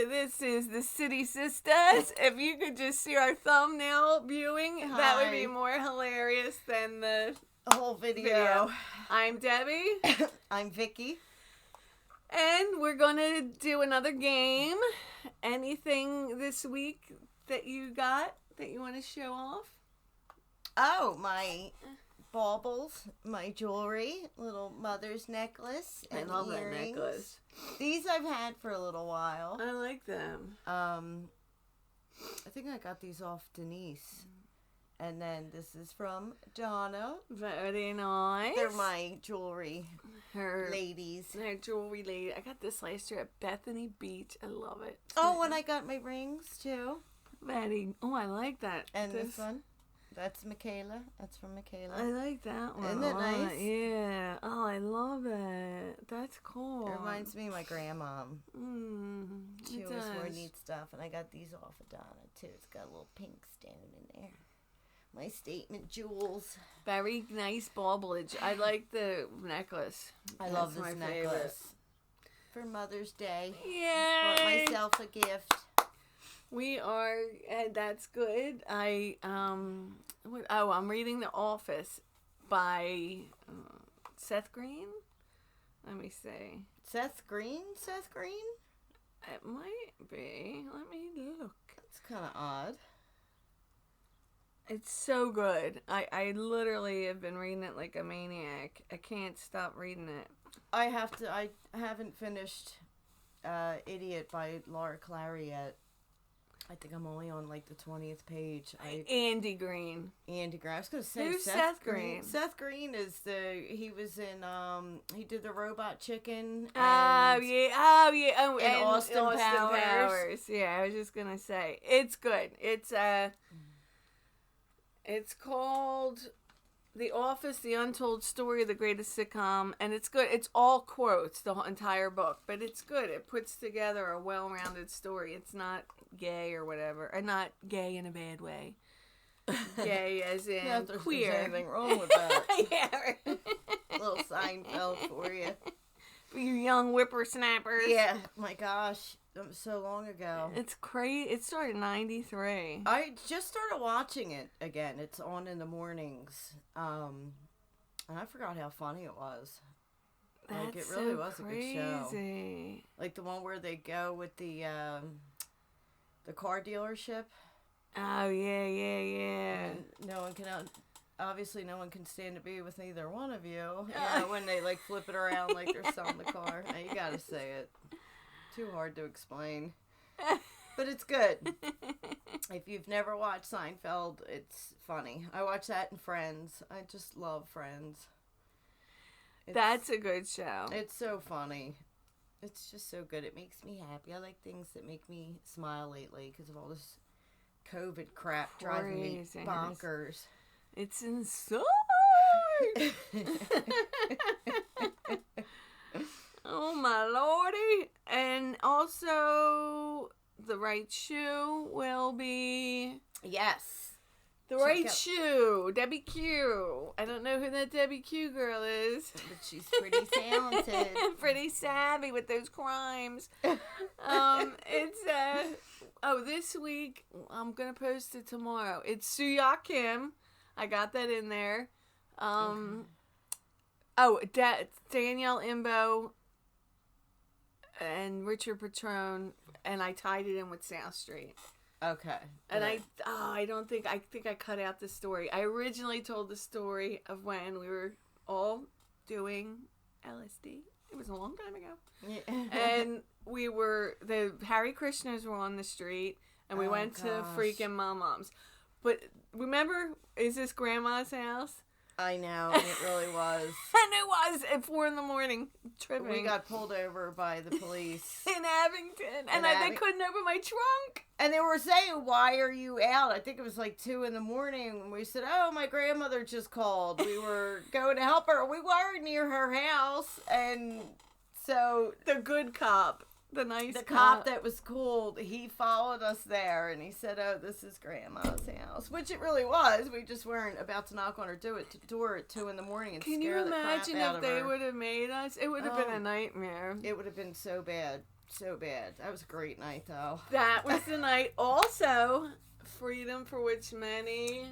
this is the City Sisters. If you could just see our thumbnail viewing, that would be more hilarious than the whole video. I'm Debbie. I'm Vicky. And we're going to do another game. Anything this week that you got that you want to show off? Oh, my baubles, my jewelry, little mother's necklace, and I love earrings. that necklace. These I've had for a little while. I like them. I think I got these off Denise. And then this is from Donna. Very nice. They're my jewelry ladies. They're jewelry lady. I got this last year at Bethany Beach. I love it. Oh, and I got my rings too. Oh, I like that. And this one. That's Michaela. That's from Michaela. I like that one. Isn't that nice? Yeah. Oh, I love it. That's cool. It reminds me of my grandma. She always wore neat stuff. And I got these off of Donna, too. It's got a little pink stone in there. My statement jewels. Very nice baublage. I like the necklace. I love this necklace. Favorite. For Mother's Day. Yeah. Bought myself a gift. We are, and that's good. I'm reading The Office by Seth Green. Let me see. Seth Green? Seth Green? It might be. Let me look. That's kind of odd. It's so good. I literally have been reading it like a maniac. I can't stop reading it. I haven't finished Idiot by Laura Clary yet. I think I'm only on like the 20th page. Andy Green. Andy Green. I was going to say Who's Seth Green? Seth Green is he was in, he did the Robot Chicken. Oh, yeah. Oh, and Austin Powers. Yeah, I was just going to say. It's good. It's called The Office, The Untold Story of the Greatest Sitcom, and it's good. It's all quotes, the entire book, but it's good. It puts together a well-rounded story. It's not gay or whatever, and not gay in a bad way. Gay as in queer. There's anything wrong with that. Yeah, right. Little Seinfeld for you. For you young whippersnappers. Yeah, my gosh. So long ago. It's crazy. It started in 93. I just started watching it again. It's on in the mornings. And I forgot how funny it was. Like, it really was crazy. A good show. Like the one where they go with the car dealership. Oh, yeah. And no one can stand to be with neither one of you. When they like flip it around like they're selling the car. Now, you gotta say it. Too hard to explain. But it's good. If you've never watched Seinfeld, it's funny. I watch that and Friends. I just love Friends. That's a good show. It's so funny. It's just so good. It makes me happy. I like things that make me smile lately because of all this COVID crap driving me bonkers. It's insane. Oh my lordy. And also the right shoe will be... Yes. The right shoe. Debbie Q. I don't know who that Debbie Q girl is. But she's pretty talented. Pretty savvy with those crimes. This week, I'm going to post it tomorrow. It's Suya Kim. I got that in there. Danielle Imbo and Richard Patrone, and I tied it in with South Street. Okay. And I think I cut out the story. I originally told the story of when we were all doing LSD. It was a long time ago. Yeah. And the Harry Krishners were on the street, and we went to freaking Mom's. But remember, is this Grandma's house? I know, it really was. And it was at 4 a.m, tripping. We got pulled over by the police. In Abington. And they couldn't open my trunk. And they were saying, why are you out? I think it was like 2 a.m. And we said, oh, my grandmother just called. We were going to help her. We were near her house. And so... The good cop. The nice the cop that was cool, he followed us there, and he said, "Oh, this is Grandma's house," which it really was. We just weren't about to knock on her door at 2 a.m. and Can scare you the crap imagine out if of they her. would have made us? It would have been a nightmare. It would have been so bad. So bad. That was a great night, though. That was the night. Also, freedom for which many...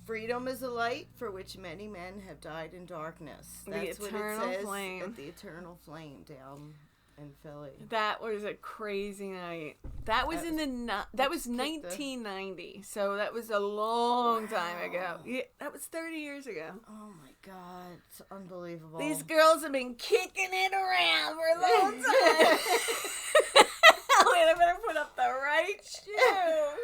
freedom is a light for which many men have died in darkness. That's the eternal what it says flame. at the Eternal Flame down in Philly. That was a crazy night. That was that was 1990. So that was a long time ago. Yeah, that was 30 years ago. Oh my God, it's unbelievable. These girls have been kicking it around for a long time. Wait, I better put up the right shoe.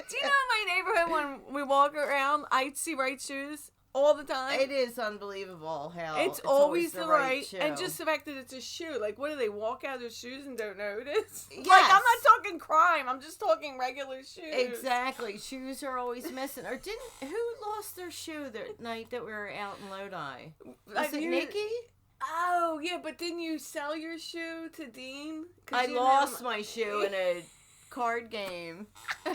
Do you know in my neighborhood when we walk around, I see right shoes all the time? It is unbelievable how it's always the right shoe. and just the fact that it's a shoe. Like, what do they walk out of their shoes and don't notice? Yes. Like, I'm not talking crime. I'm just talking regular shoes. Exactly. Shoes are always missing. Or who lost their shoe that night that we were out in Lodi? Was it Nikki? Oh, yeah, but didn't you sell your shoe to Dean? I lost my shoe in a card game. Oh my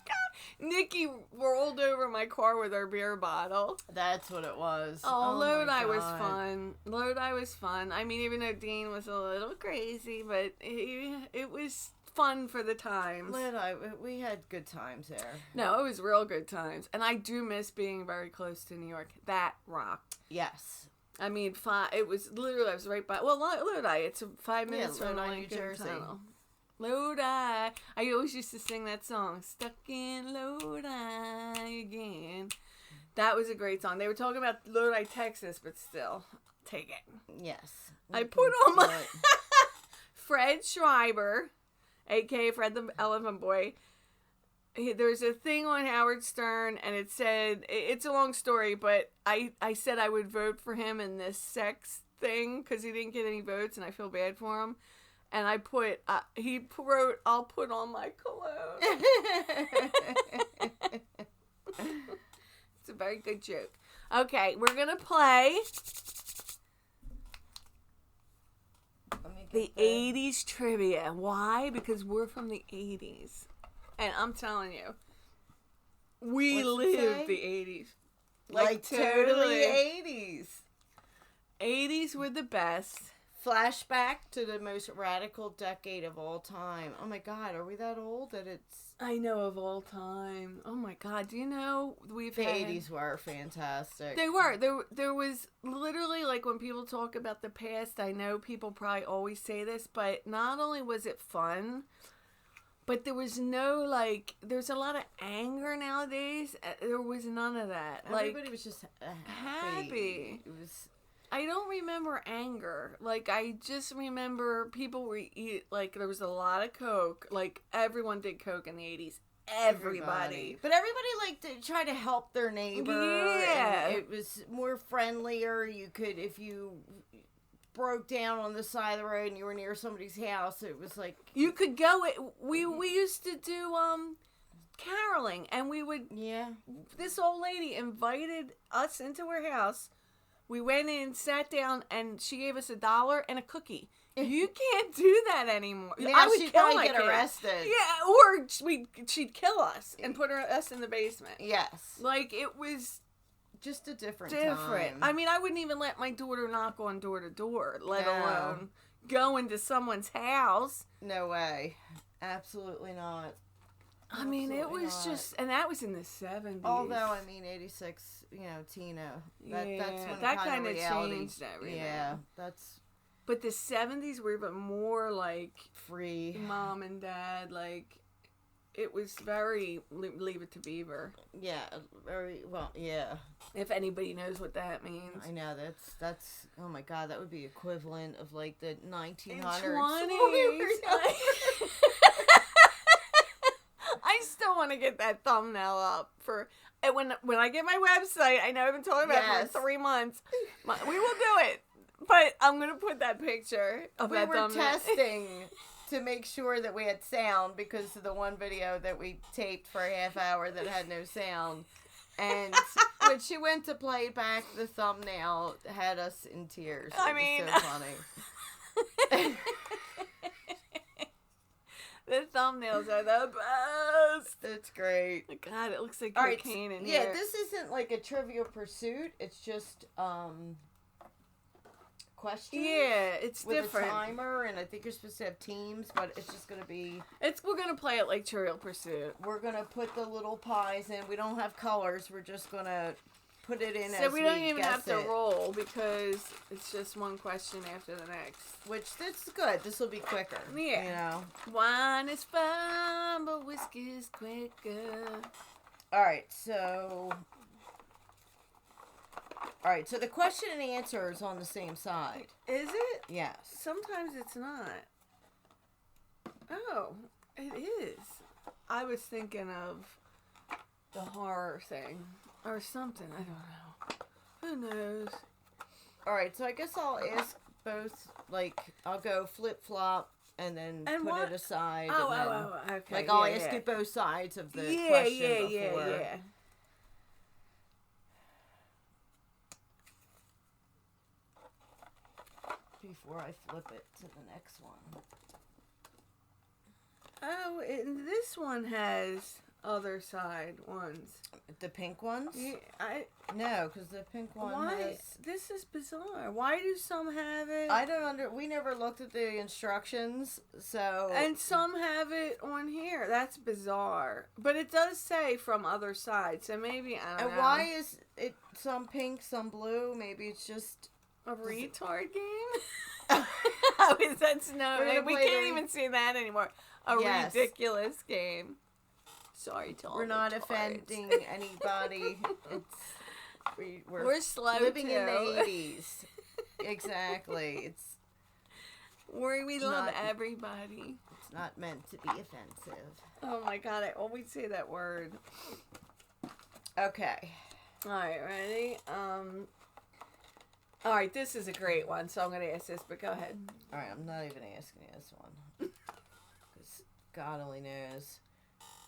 God. Nikki rolled over my car with her beer bottle. That's what it was. Oh, Lodi was fun. Lodi was fun. I mean, even though Dean was a little crazy, but it was fun for the times. Lodi, we had good times there. No, it was real good times. And I do miss being very close to New York. That rocked. Yes. I mean, it was literally, I was right by, well, Lodi, it's 5 minutes from Lodi, New Lincoln Jersey. Tunnel. Lodi. I always used to sing that song, Stuck in Lodi again. That was a great song. They were talking about Lodi, Texas, but still, take it. Yes. I put on my Fred Schreiber, a.k.a. Fred the Elephant Boy. There's a thing on Howard Stern, and it said, it's a long story, but I said I would vote for him in this sex thing because he didn't get any votes, and I feel bad for him. And I put, he wrote, I'll put on my cologne. It's a very good joke. Okay, we're going to play the 80s trivia. Why? Because we're from the 80s. And I'm telling you, we lived the 80s. Like totally 80s. 80s were the best. Flashback to the most radical decade of all time. Oh my God, are we that old that it's... I know, of all time. Oh my God, do you know the 80s were fantastic. They were. There was literally, like, when people talk about the past, I know people probably always say this, but not only was it fun, but there was no, like, there's a lot of anger nowadays. There was none of that. Everybody like, was just happy. It was... I don't remember anger. Like, I just remember people were like, there was a lot of Coke. Like, everyone did Coke in the 80s. Everybody. But everybody, like, to try to help their neighbor. Yeah. And it was more friendlier. You could, if you broke down on the side of the road and you were near somebody's house, it was like... You could go... We used to do, caroling. And we would... Yeah. This old lady invited us into her house. We went in, sat down, and she gave us $1 and a cookie. You can't do that anymore. Now I would she'd kill probably my get kid. arrested. Yeah, or she'd kill us and put us in the basement. Yes. Like, it was just a different time. I mean, I wouldn't even let my daughter knock on door to door, let alone go into someone's house. No way. Absolutely not. I mean, it was just, and that was in the 70s. Although, I mean, 86, you know, Tina. That's when that kind of changed everything. Yeah, that's... But the 70s were even more, like... free. Mom and Dad, like... It was very Leave It to Beaver. Yeah, very, well, yeah. If anybody knows what that means. I know, that's oh my God, that would be equivalent of, like, the 1900s. I still want to get that thumbnail up for when I get my website. I know I've been talking about it for 3 months. We will do it, but I'm gonna put that picture of that thumbnail. We were testing to make sure that we had sound because of the one video that we taped for a half hour that had no sound, and when she went to play back, the thumbnail had us in tears. It was so funny. thumbnails are the best. It's great. God, it looks like All right, cocaine in yeah, here. this isn't like a Trivial Pursuit. It's just questions. Yeah, it's with different. a timer, and I think you're supposed to have teams, but it's just gonna be. We're gonna play it like Trivial Pursuit. We're gonna put the little pies in. We don't have colors. We're just gonna put it in. So as we don't even guess have to it. roll because it's just one question after the next. Which this is good. This will be quicker. Yeah. You know. Wine is fine, but whiskey's quicker. All right. So the question and answer is on the same side. Is it? Yes. Sometimes it's not. Oh, it is. I was thinking of the horror thing or something. I don't know. Who knows? All right. So I guess I'll ask both. Like I'll go flip flop and then put what? it aside. Oh, and then, okay. Like I'll ask you both sides of the question before. Yeah. Before I flip it to the next one. Oh, and this one has other side ones. The pink ones? Yeah, No, because the pink one why? has... This is bizarre. Why do some have it? I don't we never looked at the instructions, so... And some have it on here. That's bizarre. But it does say from other sides, so maybe, I don't know. And why is it some pink, some blue? Maybe it's just... A retard game? That's we can't even see that anymore. A ridiculous game. Sorry to all We're not retards. offending anybody. We're slow living too. in the 80s. Exactly. It's we love not- everybody. It's not meant to be offensive. Oh my god, I always say that word. Okay. Alright, ready? Alright, this is a great one, so I'm going to ask this, but go ahead. Alright, I'm not even asking you this one. Because God only knows.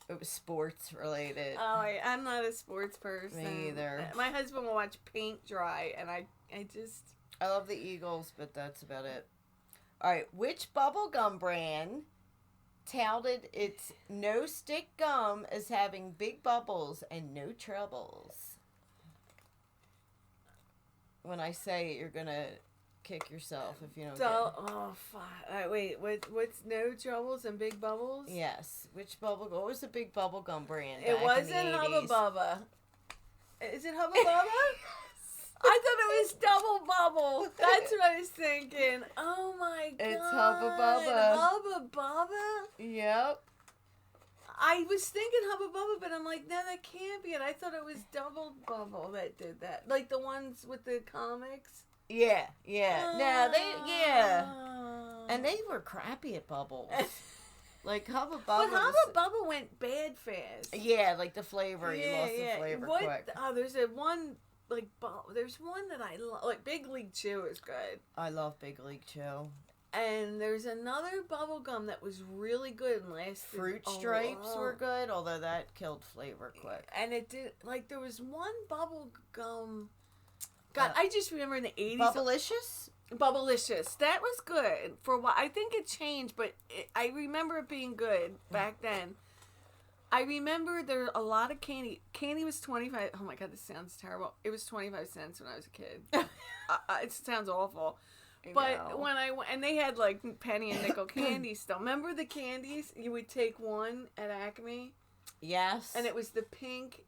It was sports related. Oh, I'm not a sports person. Me either. My husband will watch paint dry, and I just... I love the Eagles, but that's about it. Alright, which bubblegum brand touted its no-stick gum as having big bubbles and no troubles? When I say it, you're gonna kick yourself if you don't get it. Oh, fuck. Wait, what's no troubles and big bubbles? Yes. Which what was the big bubblegum brand? It wasn't Hubba Bubba. Is it Hubba Bubba? I thought it was Double Bubble. That's what I was thinking. Oh my god. It's Hubba Bubba. Hubba Bubba? Yep. I was thinking Hubba Bubba, but I'm like, no, that can't be it. I thought it was Double Bubble that did that. Like the ones with the comics. Yeah. No, and they were crappy at bubbles. Like Hubba Bubba. But Hubba Bubba went bad fast. Yeah, like the flavor. You lost the flavor quick. Oh, there's one there's one that I love. Like Big League Chew is good. I love Big League Chew. And there's another bubble gum that was really good and lasted. Fruit Stripes were good, although that killed flavor quick. And it did, like, there was one bubble gum. God, I just remember in the 80s. Bubblicious? Bubblicious. That was good for a while. I think it changed, but I remember it being good back then. I remember there a lot of candy. Candy was 25. Oh my God, this sounds terrible. It was 25 cents when I was a kid. It sounds awful. But when I went, and they had like penny and nickel candy still. Remember the candies? You would take one at Acme. Yes. And it was the pink,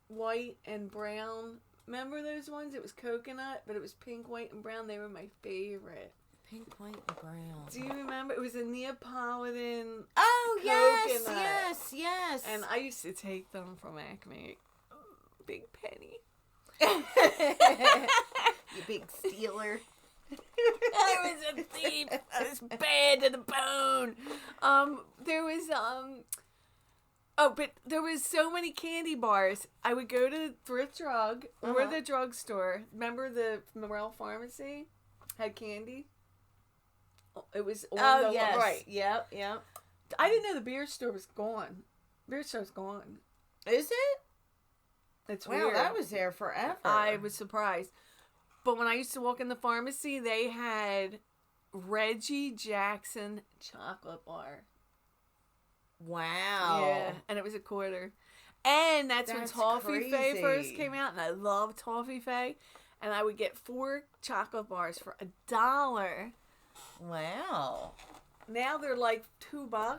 white, and brown. Remember those ones? It was coconut, but it was pink, white, and brown. They were my favorite. Pink, white, and brown. Do you remember? It was a Neapolitan. Oh, coconut. yes. And I used to take them from Acme. Big penny. You big stealer. I was a thief. I was bad to the bone. There was but there was so many candy bars. I would go to the thrift drug or the drugstore. Remember the Morel Pharmacy had candy? It was yes. Right. Yep. I didn't know the beer store was gone. Beer store's gone. Is it? It's weird. Well, that was there forever. I was surprised. But when I used to walk in the pharmacy, they had Reggie Jackson chocolate bar. Wow. Yeah, and it was a quarter. And that's when Toffee Fay first crazy. came out, and I loved Toffee Fay. And I would get 4 chocolate bars for $1. Wow. Now they're like $2, Now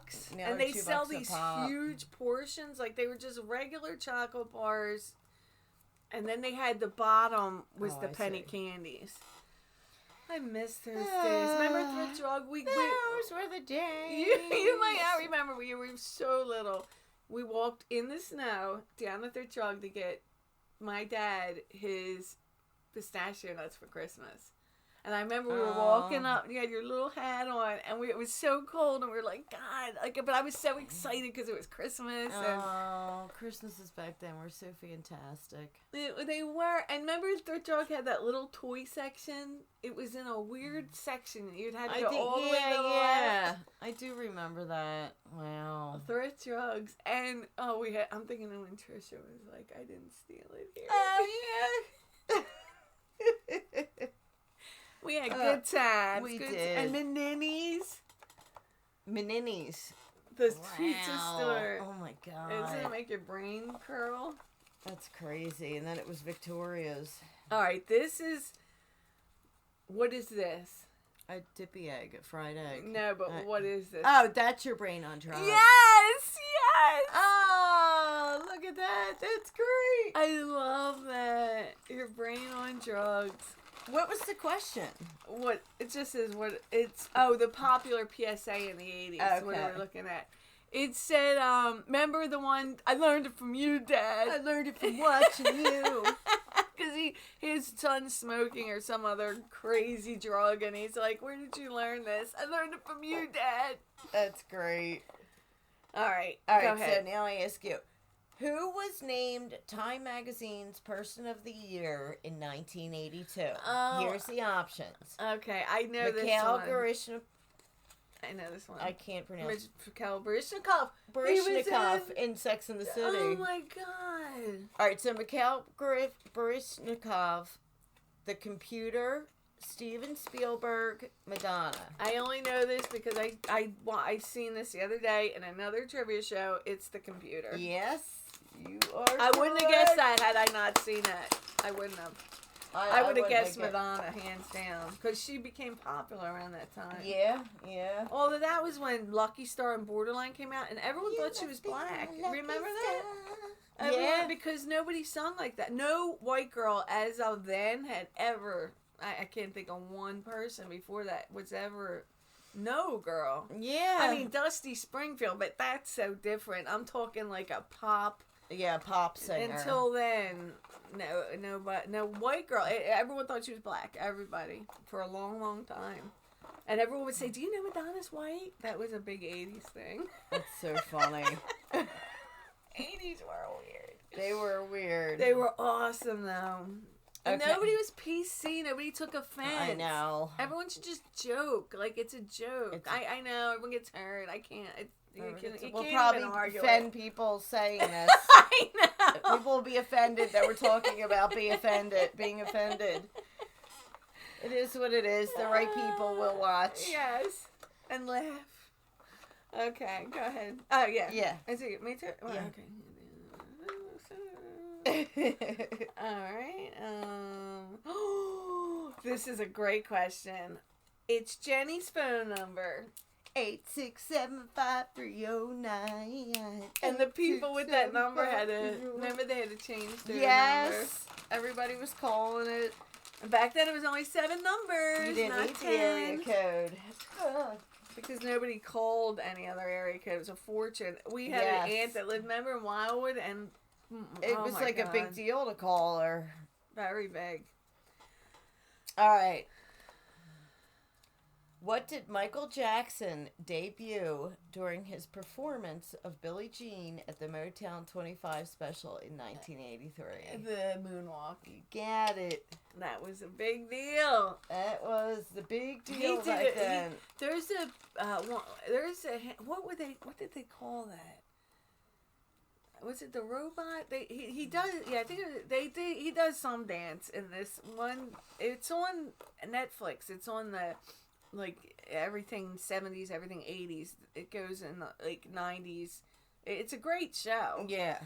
and they're they $2 sell a these pop. huge portions. Like they were just regular chocolate bars, and then they had the bottom was the I penny see. candies. I miss those days. Remember Thrift Drug? Those were the days. You might not remember. We were so little. We walked in the snow down the Thrift Drug to get my dad his pistachio nuts for Christmas. And I remember we were walking up, and you had your little hat on, and it was so cold, and we were like, God, like, but I was so excited because it was Christmas. And Christmases back then were so fantastic. they were, and remember Thrift Drug had that little toy section? It was in a weird section. You'd have to go all the way to the left. I do remember that. Wow. Thrift Drugs, and I'm thinking of when Trisha was like, I didn't steal it here. Oh, yeah. We had good times. We good did. And Menini's, Menini's. the pizza store. Oh my God. Doesn't it make your brain curl? That's crazy. And then it was Victoria's. All right, what is this? A dippy egg, a fried egg. No, but what is this? Oh, that's your brain on drugs. Yes! Oh, look at that. That's great. I love that. Your brain on drugs. What was the question? What it just says what it's the popular PSA in the 80s. What Okay. are we looking at? It said, remember the one I learned it from you, Dad. I learned it from watching you. Because his son's smoking or some other crazy drug, and he's like, "Where did you learn this?" I learned it from you, Dad. That's great. All right, All right, go ahead. so now I ask you. Who was named Time Magazine's Person of the Year in 1982? Oh. Here's the options. Okay, I know this Mikhail one. Baryshnikov. I know this one. I can't pronounce. Mikhail Baryshnikov. He was Baryshnikov in Sex and the City. Oh my God. All right, so Mikhail Baryshnikov, The Computer, Steven Spielberg, Madonna. I only know this because I seen this the other day in another trivia show. It's The Computer. Yes, you are. I wouldn't have guessed correct. that had I not seen it. I wouldn't have. I would have wouldn't guessed guessed. Madonna, hands down, because she became popular around that time. Yeah, yeah. Although that was when Lucky Star and Borderline came out, and everyone thought she was black. Remember that? Everyone, because nobody sung like that. No white girl, as of then, had ever. I can't think of one person before that was ever. No girl. Yeah. I mean, Dusty Springfield, but that's so different. I'm talking like a pop. Yeah, pop singer. Until then, no white girl. Everyone thought she was black. Everybody for a long, long time, and everyone would say, "Do you know Madonna's white?" That was a big '80s thing. That's so funny. '80s were weird. They were weird. They were awesome though. And Okay. nobody was PC. Nobody took offense. I know. Everyone should just joke. Like it's a joke. I know. Everyone gets hurt. I can't. You We'll can't probably even argue offend it. people saying this. I know. People will be offended that we're talking about being offended. It is what it is. The right people will watch. Yes. And laugh. Okay, go ahead. Oh, yeah. Yeah. I see. Me too? Well, Yeah. Okay. All right. This is a great question. It's Jenny's phone number. 8675309. And the people with that number had to, remember they had to change their number. Yes. Everybody was calling it. And back then it was only 7 numbers, You didn't not need the area 10. code. Because nobody called any other area code. It was a fortune. We had an Yes. aunt that lived, remember, in Wildwood, and It oh was my like a big God. deal to call her. Very big. All right. What did Michael Jackson debut during his performance of Billie Jean at the Motown 25 special in 1983? The moonwalk. You got it. That was a big deal. That was the big He deal did back it. then. What did they call that? Was it the robot? He does. Yeah, I think he does some dance in this one. It's on Netflix. It's on the like everything 70s, everything 80s. It goes in the like 90s. It's a great show. Yeah.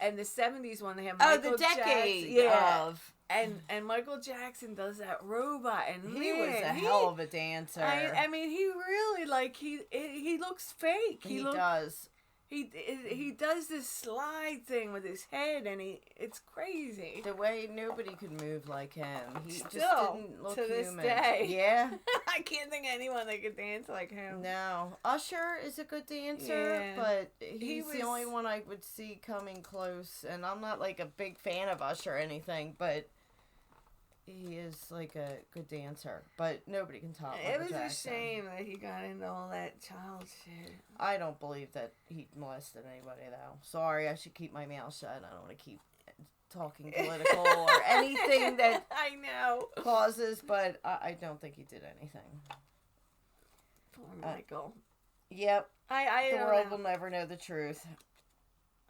And the 70s one, they have Michael the decade Jackson. of. And Michael Jackson does that robot, and He was a hell of a dancer. I mean, he really like he looks fake. He does. He does this slide thing with his head, and it's crazy. The way nobody could move like him. He Still, just didn't look to this human. day. Yeah. I can't think of anyone that could dance like him. No. Usher is a good dancer, Yeah. but he's was the only one I would see coming close. And I'm not like a big fan of Usher or anything, but he is like a good dancer. But nobody can top It Michael was Jackson. a shame that he got into all that child shit. I don't believe that he molested anybody, though. Sorry, I should keep my mouth shut. I don't want to keep talking political or anything that I know. causes, but I don't think he did anything. Poor Michael. Yep. I The don't world know. will never know the truth.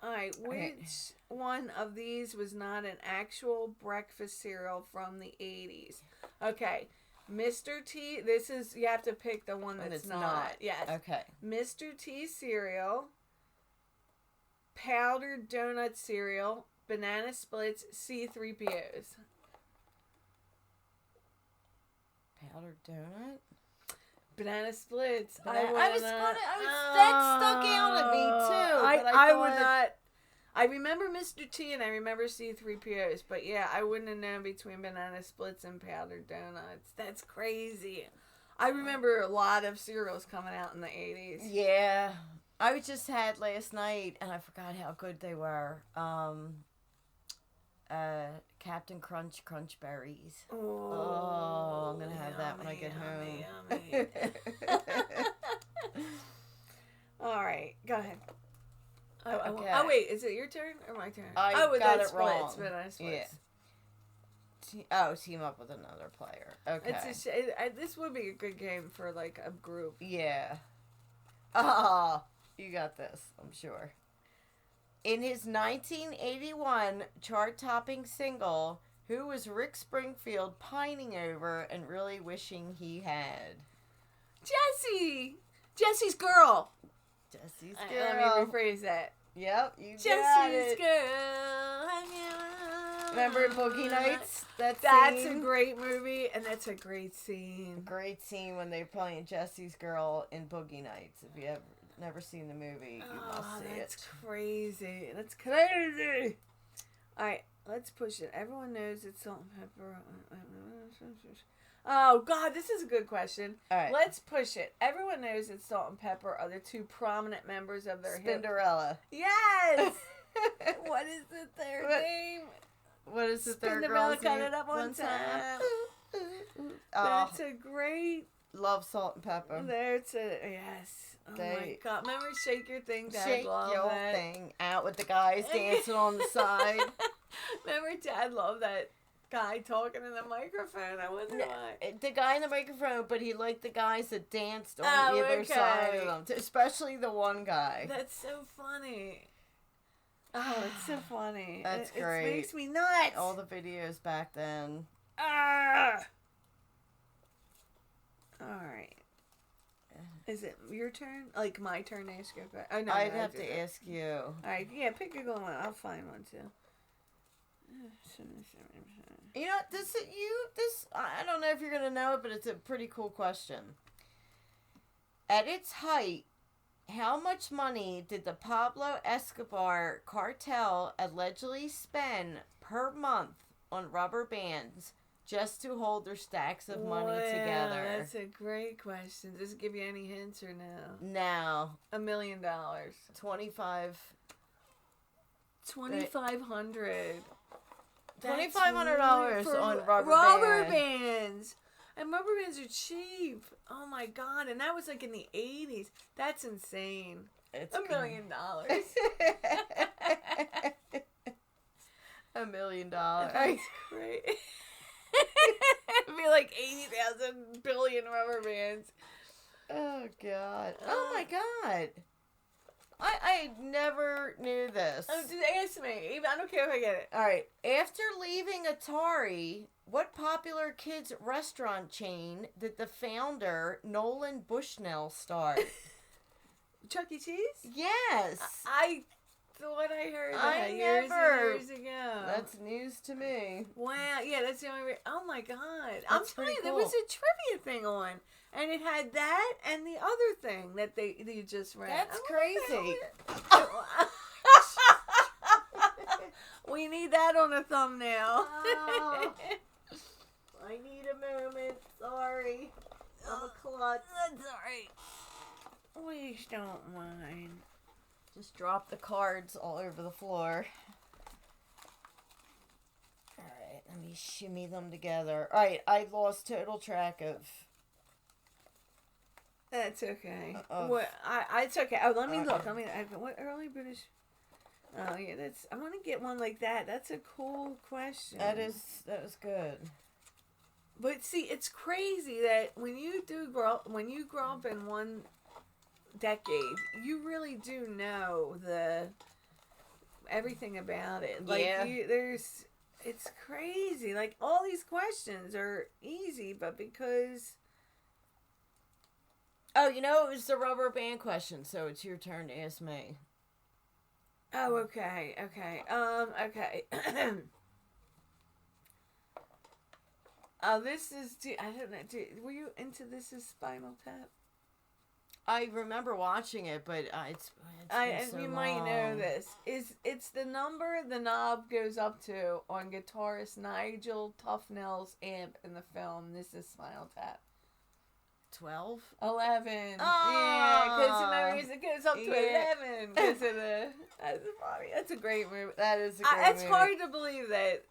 All right, which one of these was not an actual breakfast cereal from the 80s? Okay, Mr. T, this is, you have to pick the one that's not. Yes. Okay. Mr. T cereal, powdered donut cereal, banana splits, C3POs. Powdered donut? Banana splits. That stuck out at me too. I would not. I remember Mr. T and I remember C3POs, but yeah, I wouldn't have known between banana splits and powdered donuts. That's crazy. I remember a lot of cereals coming out in the 80s. Yeah. I just had last night, and I forgot how good they were. Captain Crunch Crunch Berries. Oh, I'm gonna have that when I get home. All right, go ahead. Okay. Oh wait, is it your turn or my turn? I got it wrong. Banana splits. Yeah. Team up with another player. Okay. It's this would be a good game for like a group. Yeah. Oh, you got this, I'm sure. In his 1981 chart-topping single, who was Rick Springfield pining over and really wishing he had? Jessie! Jesse's girl! Jesse's Let girl. me rephrase that. Yep, you got Jesse's it. girl. Remember Boogie Nights? That's scene? a great movie, and that's a great scene. Great scene when they're playing Jesse's girl in Boogie Nights. If you have never seen the movie, you must see That's it. crazy. That's crazy. All right, let's push it. Everyone knows it's salt and pepper. Oh, God, this is a good question. All right. Let's push it. Everyone knows that Salt and Pepper are the two prominent members of their hip. Spinderella. Yes! What is their name? What is it? Their Spinderella girls cut eat it up one time. Oh, That's a great... love Salt and Pepper. There's a... Yes. Oh, my God. Remember Shake Your Thing, Dad? Shake loved your that. thing out with the guys dancing on the side. Remember Dad loved that guy talking in the microphone? I wonder why. The guy in the microphone, but he liked the guys that danced on Oh, the other okay. side of them, especially the one guy. That's so funny. Oh, it's so funny. That's It great. makes me nuts. All the videos back then. Ah! All right. Is it your turn? Like my turn to ask you a question? Oh, no, I'd I have do to that. ask you. All right, yeah, pick a good one. I'll find one too. You know, I don't know if you're going to know it, but it's a pretty cool question. At its height, how much money did the Pablo Escobar cartel allegedly spend per month on rubber bands just to hold their stacks of money together? That's a great question. Does it give you any hints or no? No. $1 million. 25. $2,500. $2,500 on rubber bands. And rubber bands are cheap. Oh my God. And that was like in the 80s. That's insane. It's $1 million. $1 million. That's great. It'd be like 80,000 billion rubber bands. Oh God. Oh my God. I never knew this. Oh, just ask me. I don't care if I get it. All right. After leaving Atari, what popular kids restaurant chain did the founder, Nolan Bushnell, start? Chuck E. Cheese? Yes. I thought I heard that years and years ago. That's news to me. Wow. Yeah, that's the only way. Oh, my God. That's I'm telling you, pretty there cool. was a trivia thing on. And it had that and the other thing that you just read. That's crazy. We need that on a thumbnail. Oh. I need a moment. Sorry. I'm a klutz. That's alright. Please don't mind. Just drop the cards all over the floor. Alright, let me shimmy them together. Alright, I lost total track of... That's okay. What? It's okay. Oh, let me look. What early British... Oh, yeah, that's... I want to get one like that. That's a cool question. That is good. But see, it's crazy that when you grow up in one decade, you really do know everything about it. Like, yeah. It's crazy. Like, all these questions are easy, but because... Oh, it was the rubber band question, so it's your turn to ask me. Oh, okay. Okay. This is... I don't know. Were you into This Is Spinal Tap? I remember watching it, but it's been so you long. might know this. It's the number the knob goes up to on guitarist Nigel Tufnell's amp in the film This Is Spinal Tap. 12? 11. Oh. Yeah, because it goes up to 11 because of the... That's funny. That's a great movie. That is a great movie. It's hard to believe that...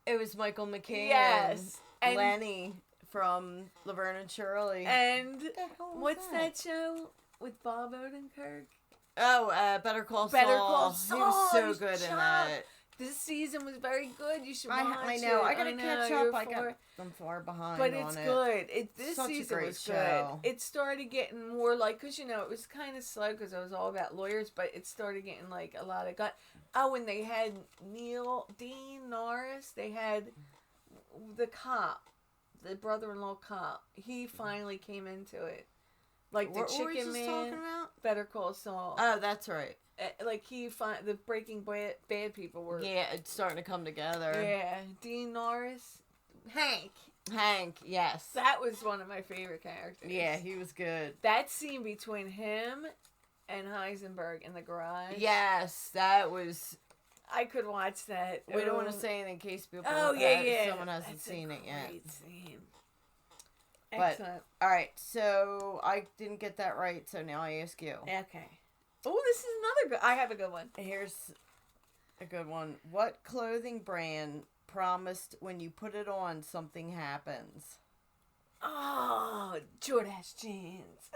It was Michael McKean. Yes. And Lenny from Laverne and Shirley. And what's that show with Bob Odenkirk? Oh, Better Call Saul. Better Call Saul. He was so good in that. This season was very good. You should watch I know. it. I gotta catch up. I'm far behind but it's good. This Such season a great was show. good. It started getting more like, because it was kind of slow because it was all about lawyers, but it started getting like a lot of and they had Dean Norris. They had the cop, the brother-in-law cop. He finally came into it. Like the Chicken what were we just Man. talking about? Better Call Saul. Oh, that's right. Like the Breaking Bad people were. Yeah, it's starting to come together. Yeah, Dean Norris, Hank, yes. that was one of my favorite characters. Yeah, he was good. That scene between him and Heisenberg in the garage. Yes, that was. I could watch that. We don't want to say anything in case people. Someone hasn't seen it yet. Great scene. But, Excellent. all right, so I didn't get that right, so now I ask you. Okay. Oh, this is another good. I have a good one. Here's a good one. What clothing brand promised when you put it on, something happens? Oh, Jordache jeans.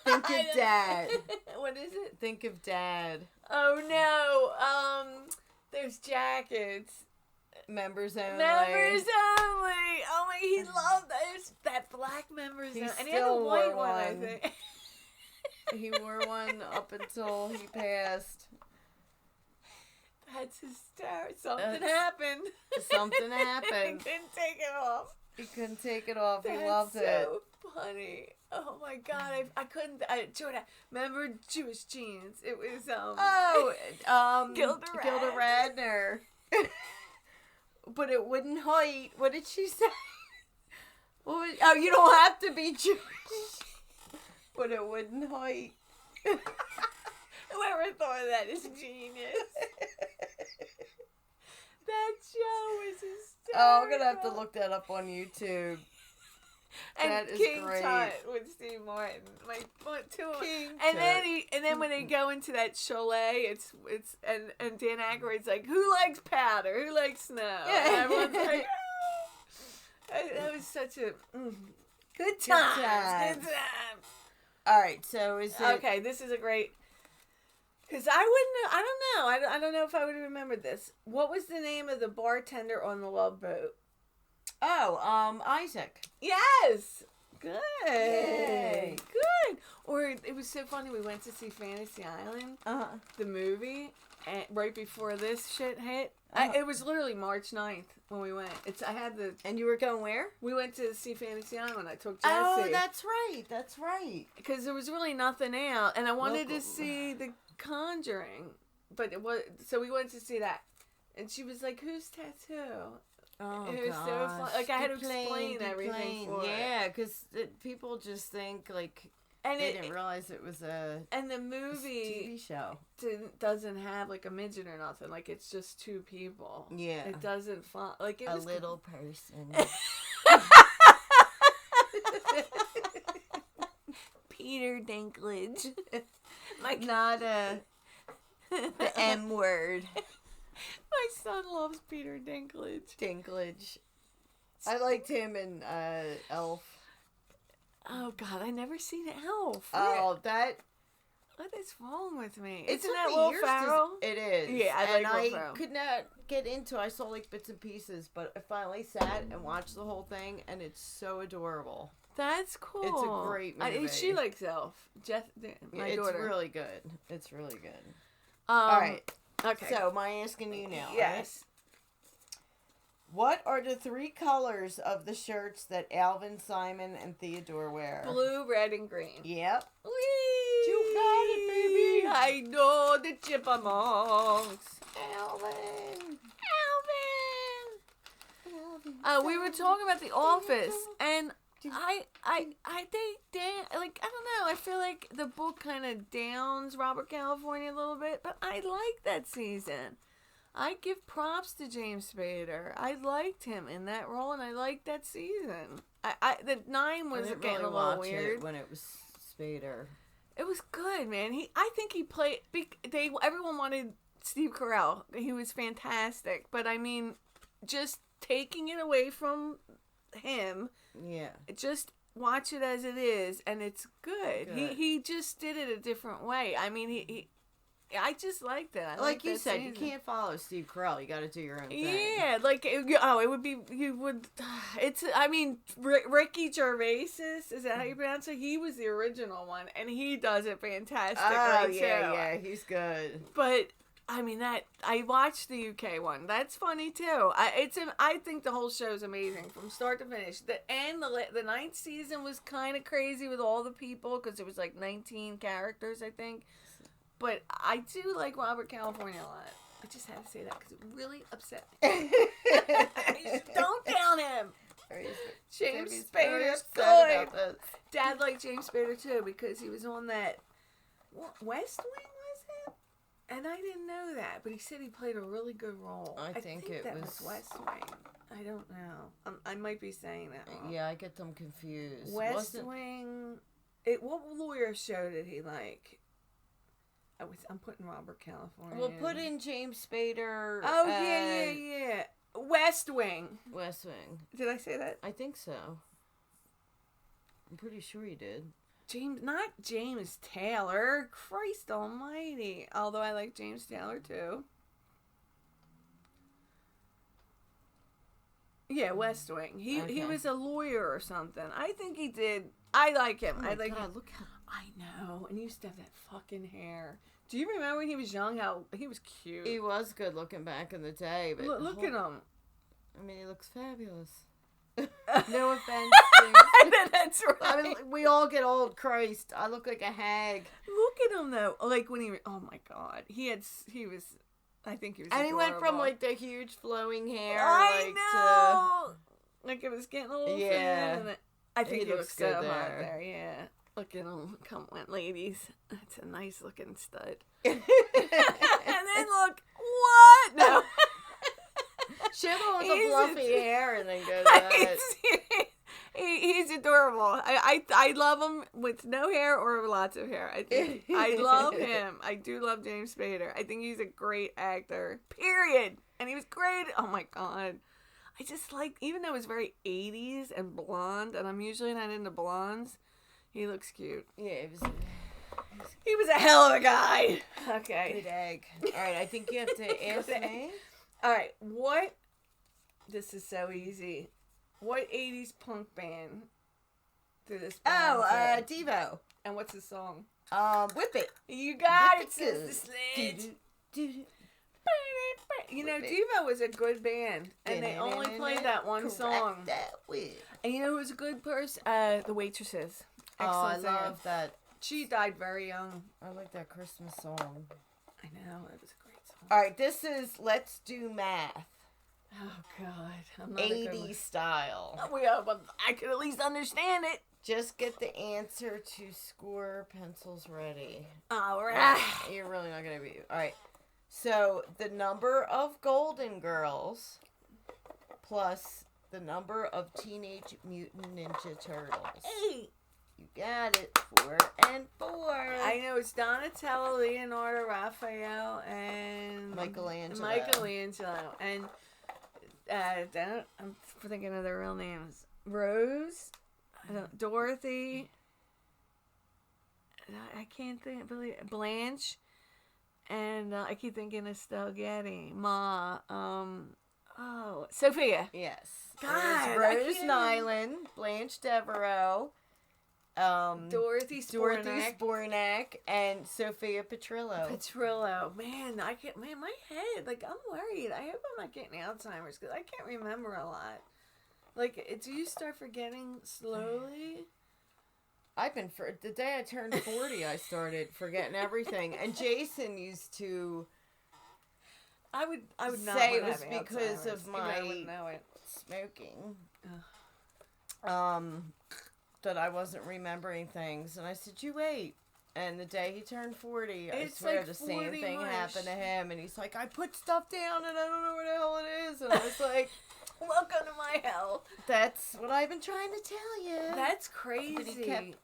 Think of Dad. What is it? Think of Dad. Oh no. There's jackets. Members only. Members only. Oh my, he loved that black members only. And he had a white one, I think. He wore one up until he passed. That's hysterical. Something happened. Something happened. He couldn't take it off. He couldn't take it off. That's He loved it. so funny. Oh my God. I couldn't. Jordan, remember Jewish jeans? It was, Gilda Radner. But it wouldn't hide. What did she say? You don't have to be Jewish. But it wouldn't hide. Whoever thought of that is genius. That show is hysterical. Oh, I'm going to have to look that up on YouTube. And that is King great. Tut with Steve Martin. Two of them. King And then when they go into that chalet, and Dan Aykroyd's like, who likes powder? Who likes snow? And everyone's like, oh. That was such a good time. Good time. All right, so is it... Okay, this is a great... Because I don't know if I would have remembered this. What was the name of the bartender on the Love Boat? Oh, Isaac. Yes! Good. Yay. Good. Or it was so funny. We went to see Fantasy Island, Uh-huh. the movie, and right before this shit hit. Uh-huh. It was literally March 9th when we went. And you were going where? We went to see Fantasy Island. I took Jesse. Oh, that's right. Because there was really nothing out, and I wanted to Local. see The Conjuring, but it was so we went to see that, and she was like, "Whose tattoo?" Oh, It was so fun. gosh. Like, I had to Deplain, explain everything for it. Yeah, because people just think, like, And they didn't realize it was a and the TV movie show. doesn't have like a midget or nothing. Like, it's just two people. Yeah. It doesn't like it A was little person. Peter Dinklage. Like, not the M word. My son loves Peter Dinklage. Dinklage. I liked him in Elf. Oh God, I never seen Elf. Oh, that. What is wrong with me? It Isn't took that me Will years Ferrell? It is. Yeah, I and like Will I Ferrell. could not get into. I saw like bits and pieces, but I finally sat and watched the whole thing, and it's so adorable. That's cool. It's a great movie. She likes Elf. My It's daughter. really good. It's really good. All All right. Okay. So, am I asking you now? yes. Right? What are the 3 colors of the shirts that Alvin, Simon, and Theodore wear? Blue, red, and green. Yep. Whee! You got it, baby. I know the chipmunks. Alvin. Alvin. We were talking about The Office, and they like, I don't know. I feel like the book kind of downs Robert California a little bit, but I like that season. I give props to James Spader. I liked him in that role, and I liked that season. The 9 was getting a little weird when it was Spader. It was good, man. I think he played. Everyone wanted Steve Carell. He was fantastic, but I mean, just taking it away from him. Yeah. Just watch it as it is, and it's good. He just did it a different way. I mean, I just liked it. Like you said, you can't follow Steve Carell. You got to do your own thing. Yeah, like it would be. You would. It's. I mean, Ricky Gervais. Is that how you pronounce it? He was the original one, and he does it fantastically too. Yeah, he's good. But I mean I watched the UK one. That's funny too. I think the whole show is amazing from start to finish. The 9th season was kind of crazy with all the people because it was like 19 characters, I think. But I do like Robert California a lot. I just had to say that because it really upset me. Don't down him. James Spader's good. Dad liked James Spader too because he was on that West Wing, was it? And I didn't know that, but he said he played a really good role. I think it that was West Wing. I don't know. I might be saying that wrong. Yeah, I get them confused. West Wing. What lawyer show did he like? I'm putting Robert California. We'll put in James Spader. Oh yeah. West Wing. West Wing. Did I say that? I think so. I'm pretty sure you did. Not James Taylor. Christ almighty. Although I like James Taylor too. Yeah, West Wing. He was a lawyer or something. I think he did. I like him. Oh I like God, him. look how... I know. And he used to have that fucking hair. Do you remember when he was young? How he was cute. He was good looking back in the day, but Look at him. I mean, he looks fabulous. No offense. That's right. I mean, we all get old. Christ, I look like a hag. Look at him though. Like when oh my God, he was. I think he was. And he went from adorable. like the huge flowing hair. I know. To, like it was getting a little yeah. thin. And I think he looks so good hot there. there. Yeah. Look at him. Come on, ladies. That's a nice looking stud. and then look. What? No. She'll go with the fluffy hair and then go to that. He's adorable. I love him with no hair or lots of hair. I love him. I do love James Spader. I think he's a great actor. Period. And he was great. Oh my God. I just like, even though it's very 80s and blonde, and I'm usually not into blondes, he looks cute. Yeah, he was a hell of a guy. Okay. Good egg. All right, I think you have to ask me. All right, this is so easy. What 80s punk band did this belong to? Devo. And what's the song? Whip It. You got Whip it, Sister Sledge. You know, Devo was a good band, and they only played that one song. That whip. And you know who was a good person? The Waitresses. Excellent singer. Love that. She died very young. I like that Christmas song. I know, it was a great song. All right, this is Let's Do Math. Oh, God. I'm not 80s style. But I could at least understand it. Just get the answer to score, pencils ready. All right. You're really not going to be... All right. So, the number of Golden Girls plus the number of Teenage Mutant Ninja Turtles. 8. You got it. 4 and 4. I know it's Donatello, Leonardo, Raphael, and Michelangelo. And I'm thinking of their real names. Rose, Dorothy. I can't think. Blanche, and I keep thinking of Estelle Getty. Ma. Sophia. Yes. God, Rose Nyland, Blanche Devereaux. Dorothy Spornak and Sophia Petrillo. Man, my head, like, I'm worried. I hope I'm not getting Alzheimer's because I can't remember a lot. Like, do you start forgetting slowly? The day I turned 40, I started forgetting everything. And Jason used to I would not say it was because of my smoking. That I wasn't remembering things, and I said, "You wait." And the day he turned 40, I swear the same thing happened to him, and he's like, "I put stuff down, and I don't know where the hell it is," and I was like, "Welcome to my hell." That's what I've been trying to tell you. That's crazy. But he kept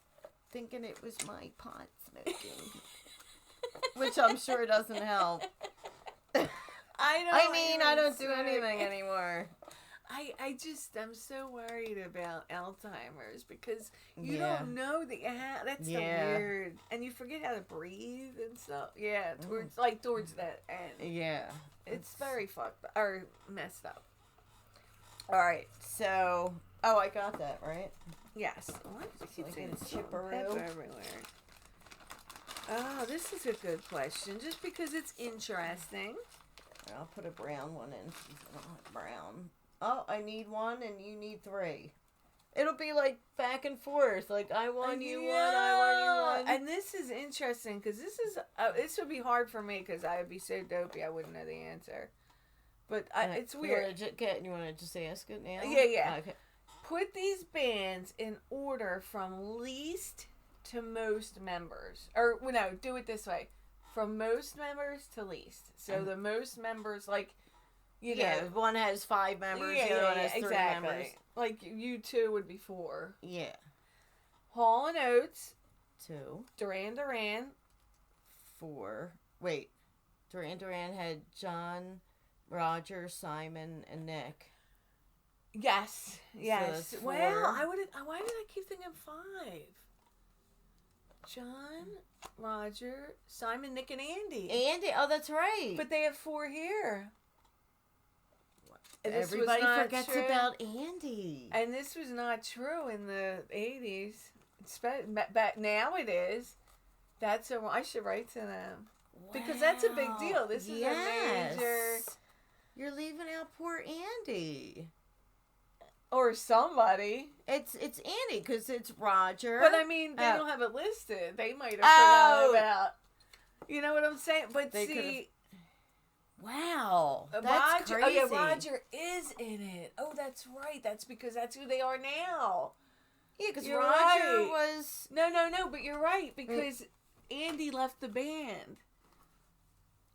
thinking it was my pot smoking, which I'm sure doesn't help. I don't do anything anymore. I'm so worried about Alzheimer's because you don't know that you have. That's the weird, and you forget how to breathe and stuff. Yeah, towards that end. Yeah, it's very fucked up, or messed up. All right, so I got that right. Yes. Why does it keep saying chipperoo everywhere? Oh, this is a good question, just because it's interesting. I'll put a brown one in. I don't have brown. Oh, I need 1 and you need 3. It'll be like back and forth. Like I won, you won, I won, you won. And this is interesting because this would be hard for me because I would be so dopey I wouldn't know the answer. But it's weird. You want to just ask it now? Yeah. Okay. Put these bands in order from least to most members. Or, no, do it this way. From most members to least. So the most members, like... You know, one has 5 members, the other one has 3 members. Like, U2 would be 4. Yeah. Hall & Oates. 2. Duran Duran. 4. Wait. Duran Duran had John, Roger, Simon, and Nick. Yes. So well, why did I keep thinking 5? John, Roger, Simon, Nick, and Andy. Oh, that's right. But they have 4 here. Everybody forgets about Andy. And this was not true in the 80s. But now it is. I should write to them. Wow. Because that's a big deal. This is a major... You're leaving out poor Andy. Or somebody. It's Andy, because it's Roger. But I mean, they don't have it listed. They might have forgotten about... You know what I'm saying? But see... Wow, that's Roger, crazy. Oh yeah, Roger is in it. Oh, that's right. That's because that's who they are now. Yeah, because Roger was... No, but you're right, because Andy left the band.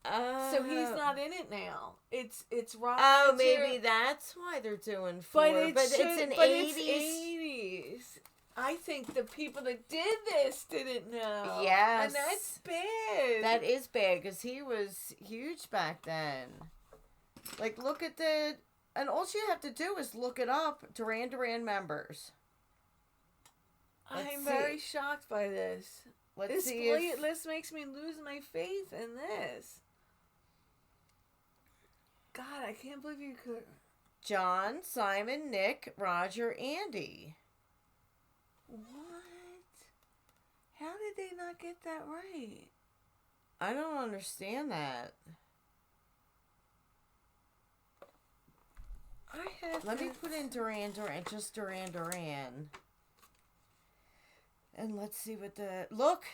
So he's not in it now. It's Roger. Oh, maybe that's why they're doing 4. But it's an 80s. I think the people that did this didn't know. Yes. And that's bad. That is bad, because he was huge back then. Like, look at and all you have to do is look it up, Duran Duran members. I'm very shocked by this. This makes me lose my faith in this. God, I can't believe you could... John, Simon, Nick, Roger, Andy. What? How they not get that right? I don't understand that. Let me put in Duran Duran, just Duran Duran. And let's see what look.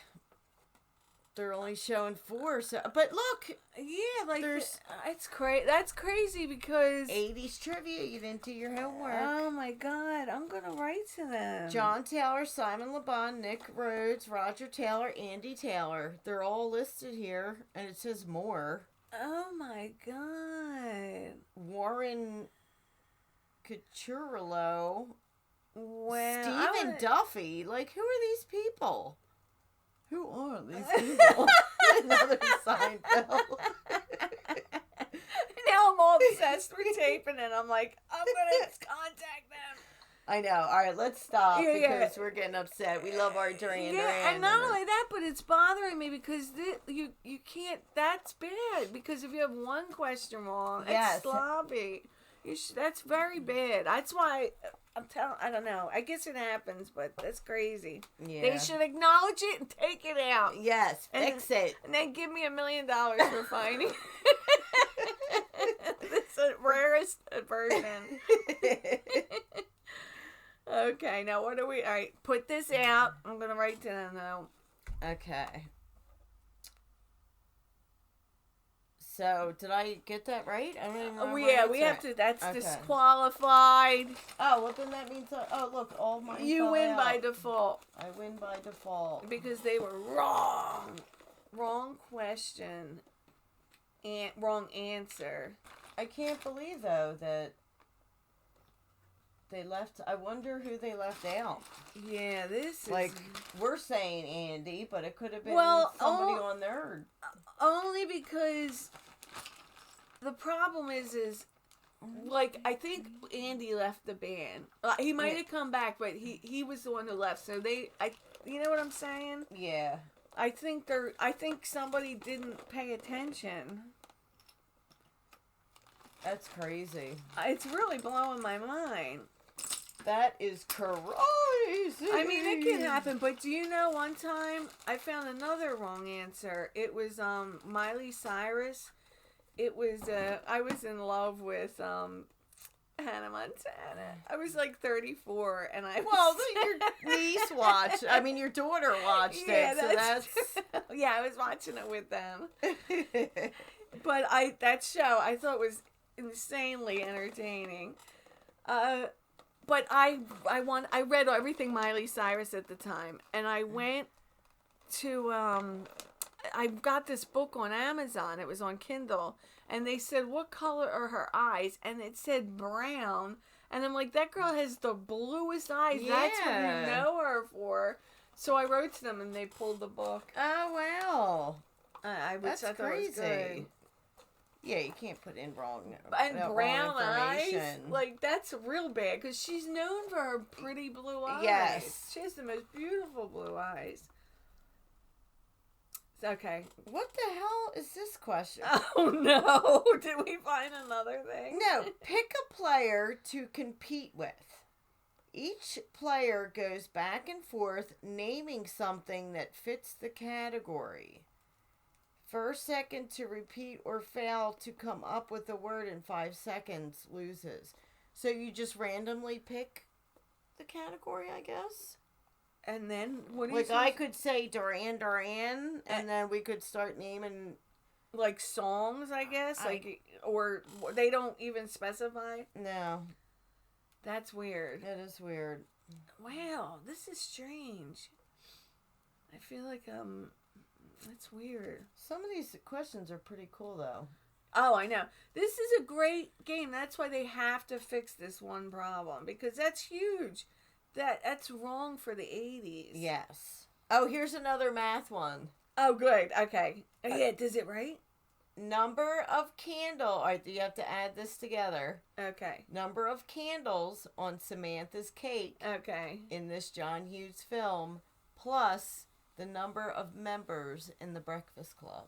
They're only showing 4, so but look, yeah, like it's crazy. That's crazy because 80s trivia. You didn't do your homework. Oh my God, I'm gonna write to them. John Taylor, Simon Le Bon, Nick Rhodes, Roger Taylor, Andy Taylor. They're all listed here, and it says more. Oh my God. Warren Cucurullo. Well, Stephen Duffy. Like, who are these people? Who are these people? Another Seinfeld. Now I'm all obsessed with taping it. I'm like, I'm gonna contact them. I know. All right, let's stop because we're getting upset. We love our Duran Duran. And not only that, but it's bothering me because you can't. That's bad because if you have one question wrong, it's sloppy. That's very bad. That's why I'm telling. I don't know. I guess it happens, but that's crazy. Yeah. They should acknowledge it and take it out. Yes, fix it, and then give me $1 million for finding. This is the rarest version. Okay, now what do we... All right, put this out. I'm going to write to them, though. Okay. So, did I get that right? I don't even know. We have to... That's disqualified. Oh, well, then that means... oh, look, all my... You win by default. I win by default. Because they were wrong. Wrong question. And wrong answer. I can't believe, though, that... they left... I wonder who they left out. Yeah, this is... Like, we're saying Andy, but it could have been somebody on there. Only because the problem is like, I think Andy left the band. He might have come back, but he was the one who left. So you know what I'm saying? Yeah. I think somebody didn't pay attention. That's crazy. It's really blowing my mind. That is crazy. I mean, it can happen, but do you know one time I found another wrong answer? It was Miley Cyrus. It was I was in love with Hannah Montana. I was like 34, and I your niece watched. I mean, your daughter watched it, so that's yeah, I was watching it with them. But that show I thought was insanely entertaining. But I read everything Miley Cyrus at the time, and I went to I got this book on Amazon. It was on Kindle, and they said, what color are her eyes? And it said brown, and I'm like, that girl has the bluest eyes. Yeah. That's what you know her for. So I wrote to them, and they pulled the book. Oh wow, that's crazy. Yeah, you can't put in wrong. And brown eyes, like, that's real bad because she's known for her pretty blue eyes. Yes, she has the most beautiful blue eyes. Okay. What the hell is this question? Oh no! Did we find another thing? No. Pick a player to compete with. Each player goes back and forth naming something that fits the category. First second to repeat or fail to come up with a word in 5 seconds loses. So you just randomly pick the category, I guess? And then, what do you I could say Duran Duran, and then we could start naming... like, songs, I guess? Or they don't even specify? No. That's weird. That is weird. Wow, this is strange. I feel like, that's weird. Some of these questions are pretty cool, though. Oh, I know. This is a great game. That's why they have to fix this one problem. Because that's huge. That's wrong for the 80s. Yes. Oh, here's another math one. Oh, good. Okay. Yeah, does it right? Number of candle. All right, you have to add this together. Okay. Number of candles on Samantha's cake. Okay. In this John Hughes film, plus the number of members in the Breakfast Club.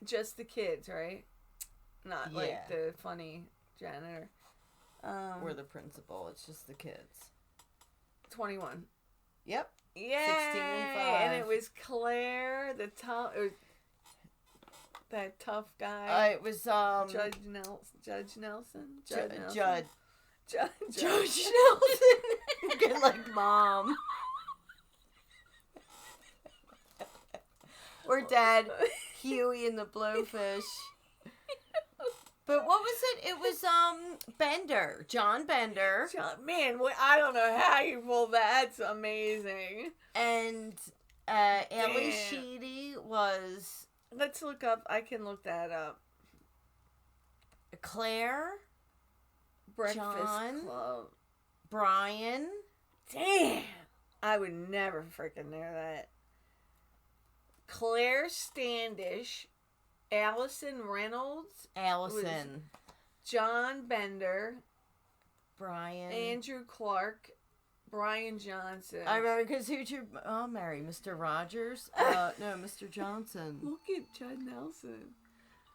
Just the kids, right? Not like the funny janitor. Or the principal. It's just the kids. 21. Yep. Yeah, and it was Claire, the tough, that tough guy. It was Judge Nelson. Judge Nelson. Judge Nelson. Get like Mom. Or Dad, Huey and the Blowfish. But what was it? It was Bender, John Bender. Man, I don't know how you pulled that. That's amazing. And Ellie Sheedy was. Let's look up. I can look that up. Claire. Breakfast John, Club. Brian. Damn. I would never freaking know that. Claire Standish. Allison Reynolds. John Bender. Brian. Andrew Clark. Brian Johnson. I remember because who'd you marry? Mr. Rogers? No, Mr. Johnson. Look at Judd Nelson.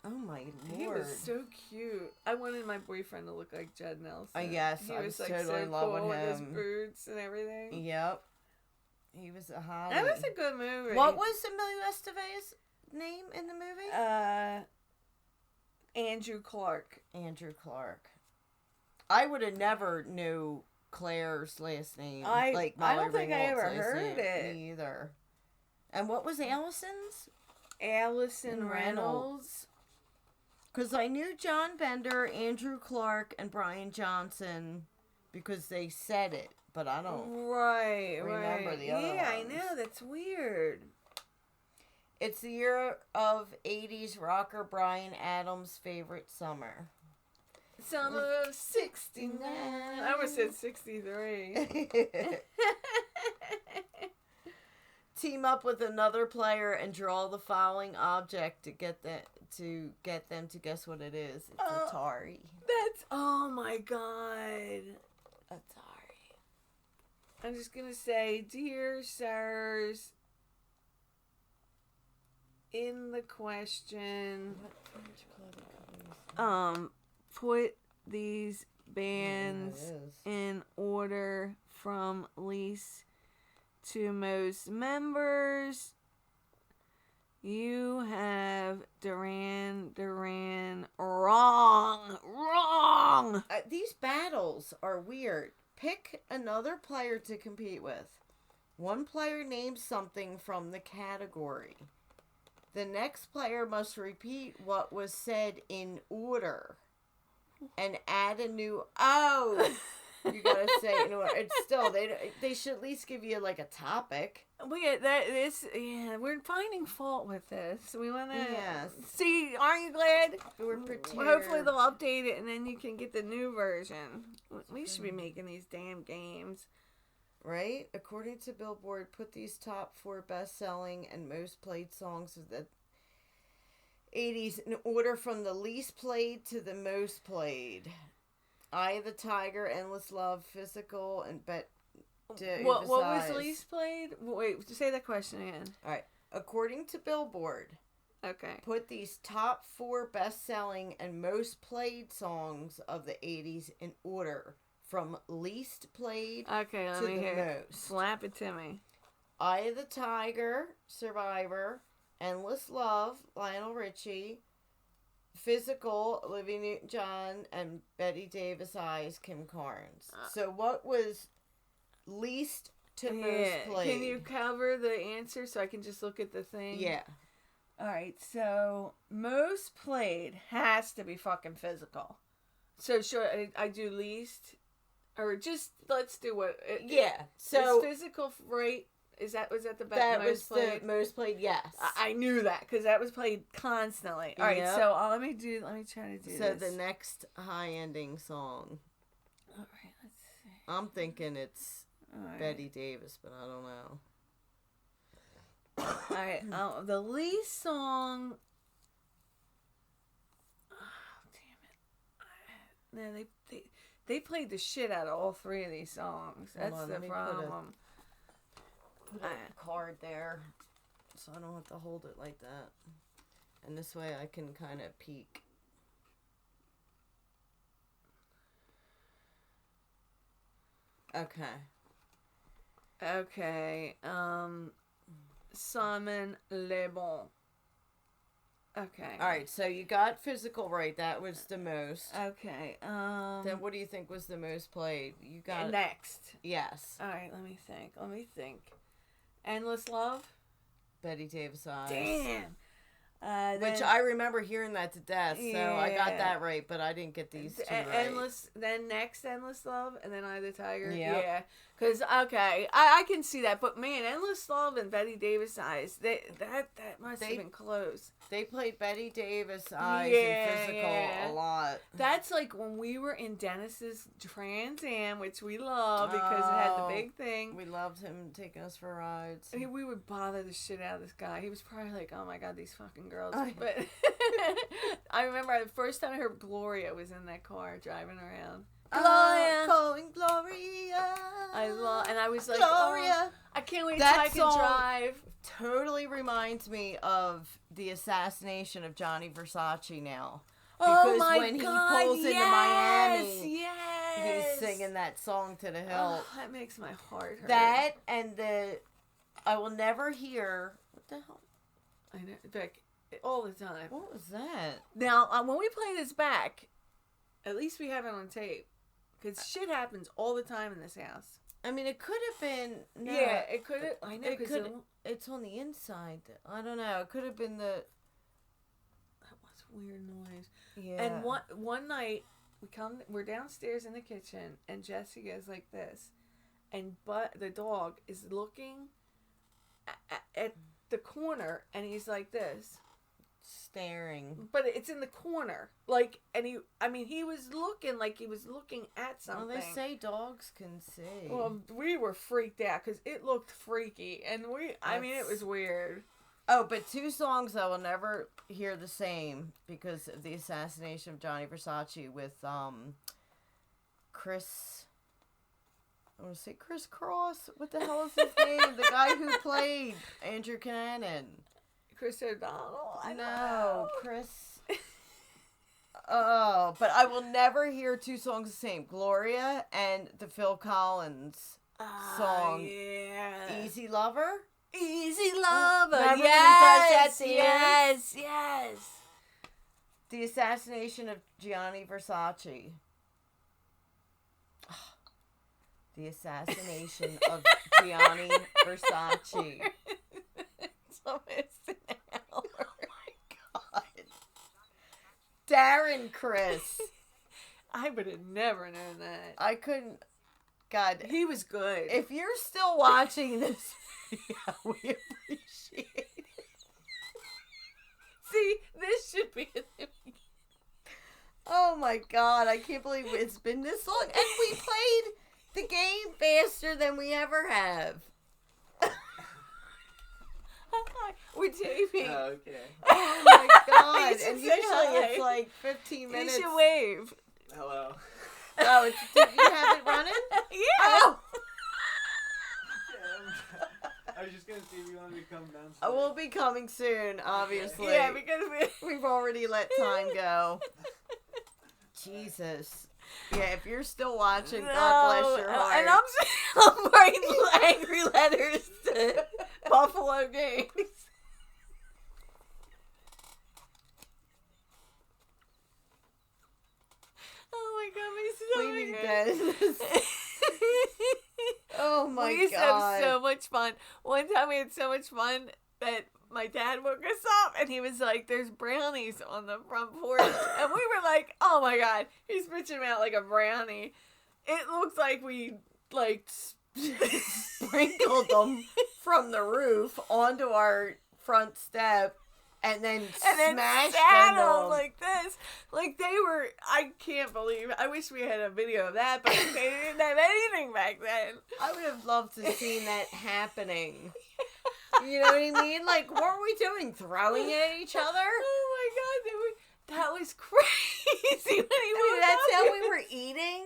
Oh my lord. He was so cute. I wanted my boyfriend to look like Judd Nelson. Yes, he I was totally so in love cool with him. His boots and everything. Yep. He was a hottie. That was a good movie. What was Emilio Estevez's name in the movie? Andrew Clark. Andrew Clark. I would have never knew Claire's last name. I Molly don't think I ever Ringwald's last heard name. it. Me either. And what was Allison's? Allison Reynolds. Because I knew John Bender, Andrew Clark, and Brian Johnson because they said it, but I don't remember the other Yeah, ones. I know. That's weird. It's the year of 80s rocker Bryan Adams' favorite summer. Summer of 69. I almost said 63. Team up with another player and draw the following object to get them to guess what it is. It's Atari. Oh my god. Atari. I'm just gonna say, dear sirs, in the question, put these bands in order from least to most members. You have Duran wrong. These battles are weird. Pick another player to compete with. One player names something from the category. The next player must repeat what was said in order and add a new you gotta say it in order. It's still they should at least give you like a topic. We're finding fault with this. We want to see. Aren't you glad? We're prepared. Hopefully they'll update it and then you can get the new version. We should be making these damn games. Right? According to Billboard, put these top 4 best-selling and most played songs of the 80s in order from the least played to the most played. Eye of the Tiger, Endless Love, Physical, and What was the least played? Wait, say that question again. Alright. According to Billboard, okay, put these top 4 best-selling and most played songs of the 80s in order from least played let to me the hear. most. Slap it to me. Eye of the Tiger, Survivor, Endless Love, Lionel Richie, Physical, Olivia Newton-John, and Betty Davis Eyes, Kim Carnes. So what was least to most played? Can you cover the answer so I can just look at the thing? Yeah. Alright, so most played has to be fucking Physical. So should I do least? Or just, let's do what... So is Physical right? Was that the best? That was the most played, yes. I knew that because that was played constantly. All right, so let me try to do this. So the next high-ending song. All right, let's see. I'm thinking it's Betty Davis, but I don't know. All right, the least song. Oh, damn it! No, they played the shit out of all 3 of these songs. That's the problem. Put a card there so I don't have to hold it like that. And this way I can kind of peek. Okay. Okay. Simon Le Bon. Okay. All right, so you got Physical right. That was the most. Okay. Then what do you think was the most played? You got next. Yes. All right. Let me think. Endless Love. Betty Davis Eyes. Damn. Which I remember hearing that to death, so I got that right, but I didn't get these two right. Endless Love, and then Eye of the Tiger. Yep. Yeah. Because, okay, I can see that, but man, Endless Love and Betty Davis Eyes, that must have been close. They played Betty Davis Eyes and Physical a lot. That's like when we were in Dennis's Trans Am, which we love because it had the big thing. We loved him taking us for rides. I mean, we would bother the shit out of this guy. He was probably like, oh my God, these fucking girls. But I remember the first time I heard Gloria was in that car driving around. Gloria! Calling Gloria! And I was like, Gloria! Oh, I can't wait till I can drive. Totally reminds me of the assassination of Johnny Versace now. Oh because my when God, he pulls into Miami, yes. he's singing that song to the hilt. Oh, that makes my heart hurt. That and I will never hear, what the hell? I know, Vic, all the time. What was that? Now, when we play this back, at least we have it on tape. Because shit happens all the time in this house. I mean, it could have been. No, yeah, it could have. I know. It's on the inside. I don't know. It could have been the. That was a weird noise. Yeah. And one night we're downstairs in the kitchen, and Jesse goes like this, and the dog is looking at the corner, and he's like this. Staring. But it's in the corner. Like, and he was looking like he was looking at something. Well, they say dogs can see. Well, we were freaked out because it looked freaky. And it was weird. Oh, but two songs I will never hear the same because of the assassination of Johnny Versace with, Chris... I want to say Chris Cross. What the hell is his name? The guy who played Andrew Cunanan. Chris O'Donnell? No, Chris. Oh, but I will never hear two songs the same. Gloria and the Phil Collins song. Yeah. Easy Lover? Easy Lover. Yes. The assassination of Gianni Versace. The assassination of Gianni Versace. Oh my God. Darren Chris. I would have never known that. I couldn't. God. He was good. If you're still watching this video, we appreciate it. See, this should be Oh my God. I can't believe it's been this long. And we played the game faster than we ever have. We're taping. Oh, okay. Oh my God. And usually it's like 15 minutes. You should wave. Hello. Oh, did you have it running? Yeah. Oh. I was just gonna see if you wanted to come downstairs. We'll be coming soon, obviously. Yeah, because we've already let time go. Jesus. Yeah, if you're still watching, God bless your heart. And I'm writing angry letters to Buffalo Games. Oh my God, we need this. Oh my God. We used to have so much fun. One time we had so much fun that my dad woke us up and he was like, there's brownies on the front porch. And we were like, oh my God, he's pitching them out like a brownie. It looks like we sprinkled them from the roof onto our front step and then smashed them like this. Like they were, I can't believe it. I wish we had a video of that, but they didn't have anything back then. I would have loved to have seen that happening. You know what I mean? Like, what were we doing? Throwing it at each other? Oh my God, that was crazy when he woke that's up. how we were eating?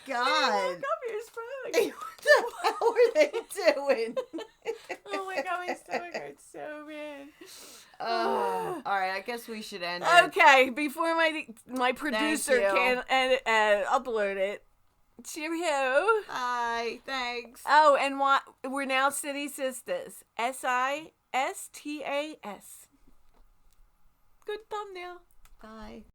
God. When he woke up, he was probably like, what the hell were they doing? Oh my God, my stomach hurts so bad. Alright, I guess we should end it. Okay, before my producer can edit, upload it. Cheerio. Bye. Thanks. Thanks. Oh, and what? We're now City Sisters. SISTAS. Good thumbnail. Bye.